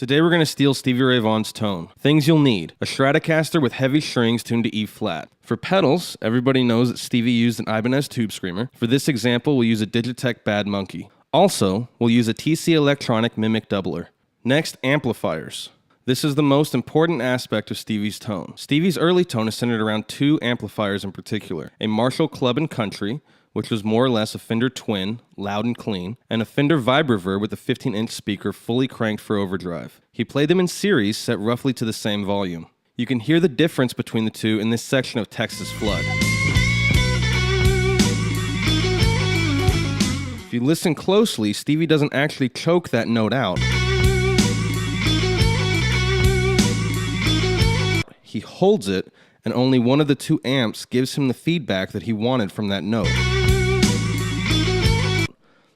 Today we're going to steal Stevie Ray Vaughan's tone. Things you'll need: a Stratocaster with heavy strings tuned to E flat. For pedals, everybody knows that Stevie used an Ibanez Tube Screamer. For this example, we'll use a Digitech Bad Monkey. Also, we'll use a TC Electronic Mimiq doubler. Next, amplifiers. This is the most important aspect of Stevie's tone. Stevie's early tone is centered around two amplifiers in particular: a Marshall Club and Country, which was more or less a Fender Twin, loud and clean, and a Fender Vibreverb with a 15-inch speaker fully cranked for overdrive. He played them in series set roughly to the same volume. You can hear the difference between the two in this section of Texas Flood. If you listen closely, Stevie doesn't actually choke that note out. He holds it, and only one of the two amps gives him the feedback that he wanted from that note.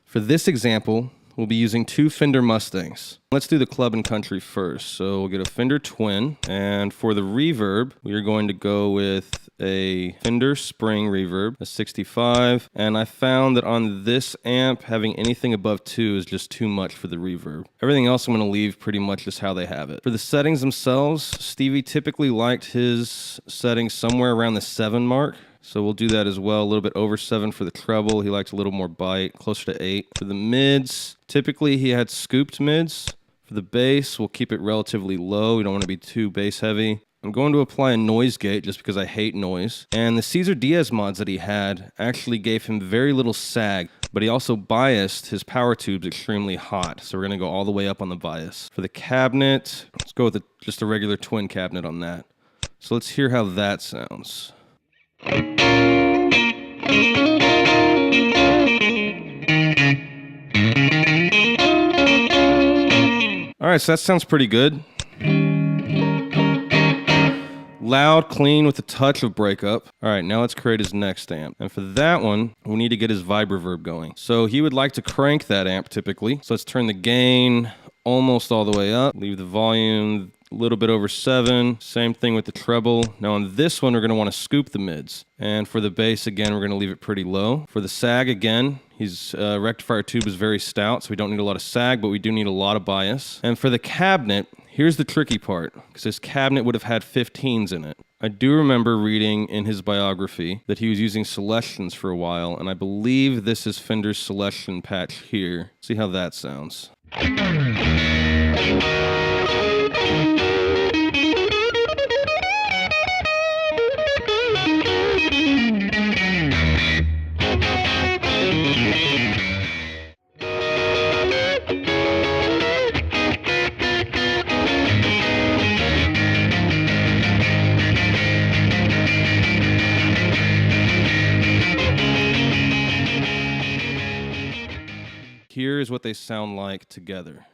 For this example, we'll be using two Fender Mustangs. Let's do the Club and Country first. So we'll get a Fender Twin, and for the reverb, we are going to go with a Fender Spring reverb, a 65, and I found that on this amp, having anything above 2 is just too much for the reverb. Everything else I'm going to leave pretty much just how they have it. For the settings themselves, Stevie typically liked his settings somewhere around the 7 mark. So we'll do that as well, a little bit over 7 for the treble. He likes a little more bite, closer to 8. For the mids, typically he had scooped mids. For the bass, we'll keep it relatively low. We don't want to be too bass heavy. I'm going to apply a noise gate just because I hate noise. And the Cesar Diaz mods that he had actually gave him very little sag, but he also biased his power tubes extremely hot. So we're going to go all the way up on the bias. For the cabinet, let's go with just a regular twin cabinet on that. So let's hear how that sounds. Alright, so that sounds pretty good. Loud, clean, with a touch of breakup. Alright, now let's create his next amp. And for that one, we need to get his Vibreverb going. So he would like to crank that amp typically. So let's turn the gain almost all the way up. Leave the volume a little bit over 7. Same thing with the treble. Now on this one, we're going to want to scoop the mids. And for the bass, again, we're going to leave it pretty low. For the sag, again, his rectifier tube is very stout, so we don't need a lot of sag, but we do need a lot of bias. And for the cabinet, here's the tricky part, because his cabinet would have had 15s in it. I do remember reading in his biography that he was using Celestians for a while, and I believe this is Fender's Celestion patch here. See how that sounds. Here is what they sound like together.